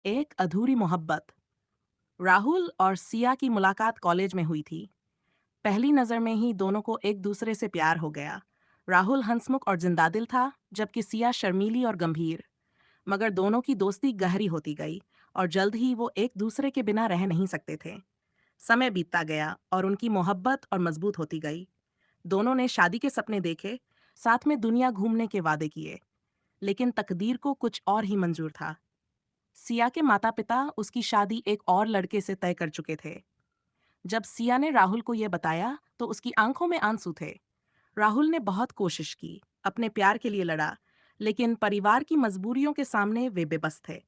एक अधूरी मोहब्बत। राहुल और सिया की मुलाकात कॉलेज में हुई थी। पहली नजर में ही दोनों को एक दूसरे से प्यार हो गया। राहुल हंसमुख और जिंदादिल था, जबकि सिया शर्मीली और गंभीर। मगर दोनों की दोस्ती गहरी होती गई और जल्द ही वो एक दूसरे के बिना रह नहीं सकते थे। समय बीतता गया और उनकी मोहब्बत और मजबूत होती गई। दोनों ने शादी के सपने देखे, साथ में दुनिया घूमने के वादे किए। लेकिन तकदीर को कुछ और ही मंजूर था। सिया के माता-पिता उसकी शादी एक और लड़के से तय कर चुके थे। जब सिया ने राहुल को यह बताया, तो उसकी आंखों में आंसू थे। राहुल ने बहुत कोशिश की, अपने प्यार के लिए लड़ा, लेकिन परिवार की मजबूरियों के सामने वे बेबस थे।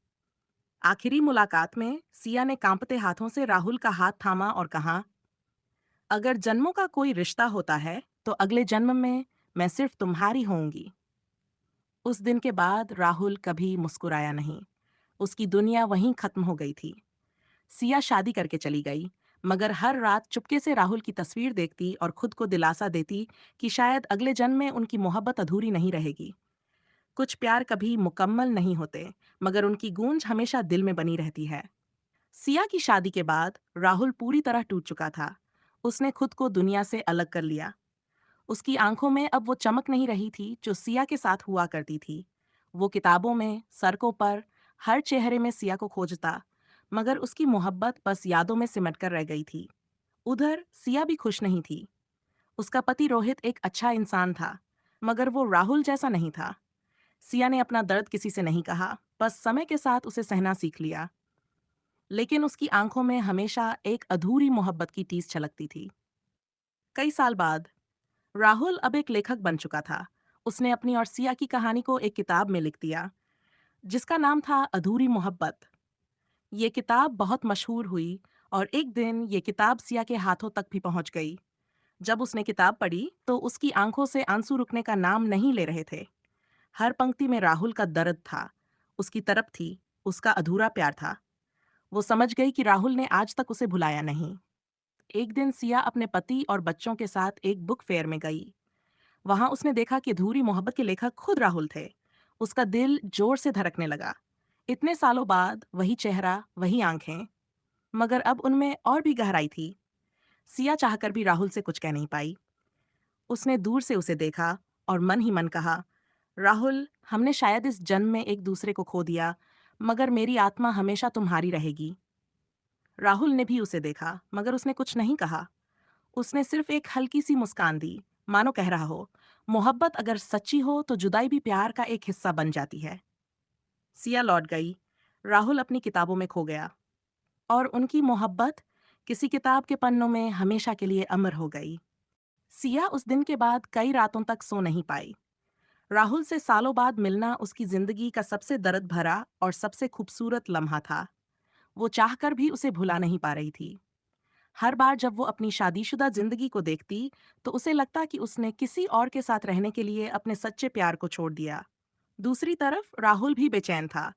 आखिरी मुलाकात में सिया ने कांपते हाथों से राहुल का हाथ थामा और कहा, अगर जन्मों का कोई रिश्ता होता है, तो अगले जन्म में मैं सिर्फ तुम्हारी होऊंगी। उस दिन के बाद राहुल कभी मुस्कुराया नहीं। उसकी दुनिया वहीं खत्म हो गई थी। सिया शादी करके चली गई, मगर हर रात चुपके से राहुल की तस्वीर देखती और खुद को दिलासा देती कि शायद अगले जन्म में उनकी मोहब्बत अधूरी नहीं रहेगी। कुछ प्यार कभी मुकम्मल नहीं होते, मगर उनकी गूंज हमेशा दिल में बनी रहती है। सिया की शादी के बाद राहुल पूरी तरह टूट चुका था। उसने खुद को दुनिया से अलग कर लिया। उसकी आंखों में अब वो चमक नहीं रही थी जो सिया के साथ हुआ करती थी। वो किताबों में, सड़कों पर, हर चेहरे में सिया को खोजता, मगर उसकी मोहब्बत बस यादों में सिमट कर रह गई थी। उधर सिया भी खुश नहीं थी। उसका पति रोहित एक अच्छा इंसान था, मगर वो राहुल जैसा नहीं था। सिया ने अपना दर्द किसी से नहीं कहा, बस समय के साथ उसे सहना सीख लिया। लेकिन उसकी आंखों में हमेशा एक अधूरी मोहब्बत की टीस छलकती थी। कई साल बाद राहुल अब एक लेखक बन चुका था। उसने अपनी और सिया की कहानी को एक किताब में लिख दिया, जिसका नाम था अधूरी मोहब्बत। ये किताब बहुत मशहूर हुई और एक दिन ये किताब सिया के हाथों तक भी पहुंच गई। जब उसने किताब पढ़ी, तो उसकी आंखों से आंसू रुकने का नाम नहीं ले रहे थे। हर पंक्ति में राहुल का दर्द था, उसकी तरफ थी, उसका अधूरा प्यार था। वो समझ गई कि राहुल ने आज तक उसे भुलाया नहीं। एक दिन सिया अपने पति और बच्चों के साथ एक बुक फेयर में गई। वहां उसने देखा कि अधूरी मोहब्बत के लेखक खुद राहुल थे। उसका दिल जोर से धड़कने लगा। इतने सालों बाद वही चेहरा, वही आंखें, मगर अब उनमें और भी गहराई थी। सिया चाहकर भी राहुल से कुछ कह नहीं पाई। उसने दूर से उसे देखा और मन ही मन कहा, राहुल, हमने शायद इस जन्म में एक दूसरे को खो दिया, मगर मेरी आत्मा हमेशा तुम्हारी रहेगी। राहुल ने भी उसे देखा, मगर उसने कुछ नहीं कहा। उसने सिर्फ एक हल्की सी मुस्कान दी, मानो कह रहा हो, मोहब्बत अगर सच्ची हो तो जुदाई भी प्यार का एक हिस्सा बन जाती है। सिया लौट गई। राहुल अपनी किताबों में खो गया और उनकी मोहब्बत किसी किताब के पन्नों में हमेशा के लिए अमर हो गई। सिया उस दिन के बाद कई रातों तक सो नहीं पाई। राहुल से सालों बाद मिलना उसकी जिंदगी का सबसे दर्द भरा और सबसे खूबसूरत लम्हा था। वो चाहकर भी उसे भुला नहीं पा रही थी। हर बार जब वो अपनी शादीशुदा जिंदगी को देखती, तो उसे लगता कि उसने किसी और के साथ रहने के लिए अपने सच्चे प्यार को छोड़ दिया। दूसरी तरफ राहुल भी बेचैन था।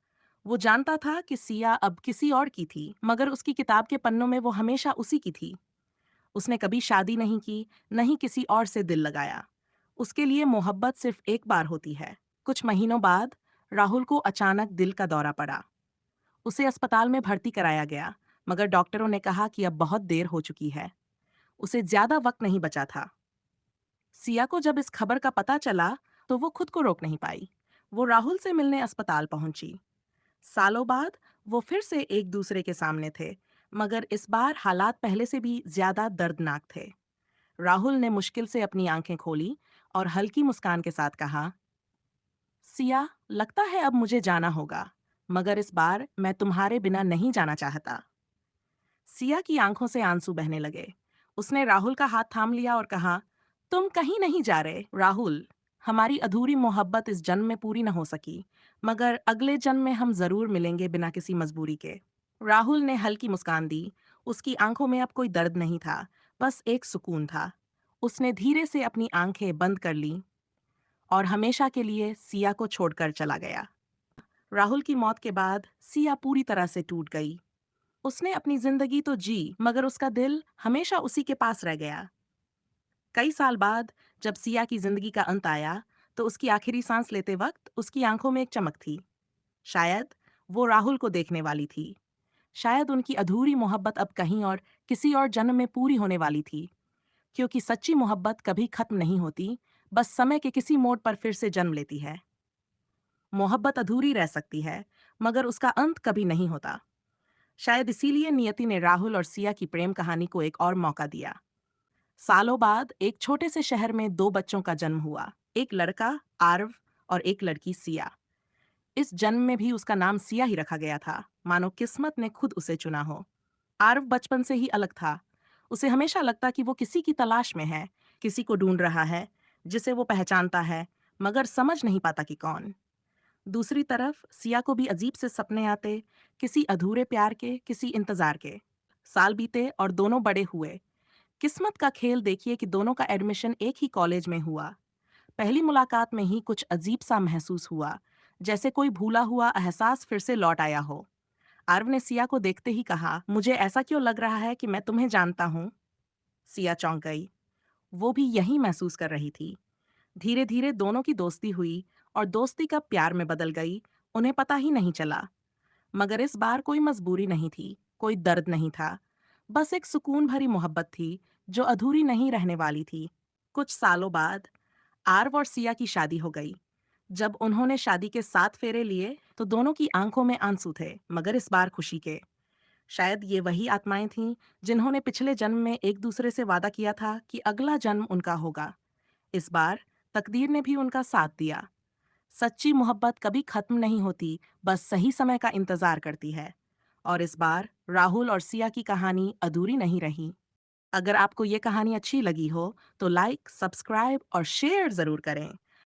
वो जानता था कि सिया अब किसी और की थी, मगर उसकी किताब के पन्नों में वो हमेशा उसी की थी। उसने कभी शादी नहीं की, न ही किसी और से दिल लगाया। उसके लिए मोहब्बत सिर्फ एक बार होती है। कुछ महीनों बाद राहुल को अचानक दिल का दौरा पड़ा। उसे अस्पताल में भर्ती कराया गया, मगर डॉक्टरों ने कहा कि अब बहुत देर हो चुकी है। उसे ज्यादा वक्त नहीं बचा था। सिया को जब इस खबर का पता चला, तो वो खुद को रोक नहीं पाई। वो राहुल से मिलने अस्पताल पहुंची। सालों बाद वो फिर से एक दूसरे के सामने थे, मगर इस बार हालात पहले से भी ज्यादा दर्दनाक थे। राहुल ने मुश्किल से अपनी आंखें खोली और हल्की मुस्कान के साथ कहा, सिया, लगता है अब मुझे जाना होगा, मगर इस बार मैं तुम्हारे बिना नहीं जाना चाहता। सिया की आंखों से आंसू बहने लगे। उसने राहुल का हाथ थाम लिया और कहा, तुम कहीं नहीं जा रहे, राहुल। हमारी अधूरी मोहब्बत इस जन्म में पूरी न हो सकी, मगर अगले जन्म में हम जरूर मिलेंगे बिना किसी मजबूरी के। राहुल ने हल्की मुस्कान दी। उसकी आंखों में अब कोई दर्द नहीं था, बस एक सुकून था। उसने धीरे से अपनी आंखें बंद कर लीं और हमेशा के लिए सिया को छोड़कर चला गया। राहुल की मौत के बाद सिया पूरी तरह से टूट गई। उसने अपनी जिंदगी तो जी, मगर उसका दिल हमेशा उसी के पास रह गया। कई साल बाद जब सिया की जिंदगी का अंत आया, तो उसकी आखिरी सांस लेते वक्त उसकी आंखों में एक चमक थी। शायद वो राहुल को देखने वाली थी। शायद उनकी अधूरी मोहब्बत अब कहीं और किसी और जन्म में पूरी होने वाली थी, क्योंकि सच्ची मोहब्बत कभी खत्म नहीं होती, बस समय के किसी मोड़ पर फिर से जन्म लेती है। मोहब्बत अधूरी रह सकती है, मगर उसका अंत कभी नहीं होता। शायद इसीलिए नियति ने राहुल और सिया की प्रेम कहानी को एक और मौका दिया। सालों बाद एक छोटे से शहर में दो बच्चों का जन्म हुआ, एक लड़का आरव और एक लड़की सिया। इस जन्म में भी उसका नाम सिया ही रखा गया था, मानो किस्मत ने खुद उसे चुना हो। आरव बचपन से ही अलग था। उसे हमेशा लगता कि वो किसी की तलाश में है, किसी को ढूंढ रहा है, जिसे वो पहचानता है, मगर समझ नहीं पाता कि कौन। दूसरी तरफ सिया को भी अजीब से सपने आते, किसी अधूरे प्यार के, किसी इंतजार के। साल बीते और दोनों बड़े हुए। किस्मत का खेल देखिए कि दोनों का एडमिशन एक ही कॉलेज में हुआ। पहली मुलाकात में ही कुछ अजीब सा महसूस हुआ, जैसे कोई भूला हुआ एहसास फिर से लौट आया हो। आरव ने सिया को देखते ही कहा, मुझे ऐसा क्यों लग रहा है कि मैं तुम्हें जानता हूँ। सिया चौंक गई। वो भी यही महसूस कर रही थी। धीरे धीरे दोनों की दोस्ती हुई और दोस्ती कब प्यार में बदल गई, उन्हें पता ही नहीं चला। मगर इस बार कोई मजबूरी नहीं थी, कोई दर्द नहीं था। बस एक सुकून भरी मोहब्बत थी, जो अधूरी नहीं रहने वाली थी। कुछ सालों बाद आरव और सिया की शादी हो गई। जब उन्होंने शादी के 7 फेरे लिए, तो दोनों की आंखों में आंसू थे, मगर इस बार खुशी के। शायद ये वही आत्माएं थीं, जिन्होंने पिछले जन्म में एक दूसरे से वादा किया था कि अगला जन्म उनका होगा। इस बार तकदीर ने भी उनका साथ दिया। सच्ची मोहब्बत कभी खत्म नहीं होती, बस सही समय का इंतजार करती है। और इस बार राहुल और सिया की कहानी अधूरी नहीं रही। अगर आपको ये कहानी अच्छी लगी हो, तो लाइक, सब्सक्राइब और शेयर जरूर करें।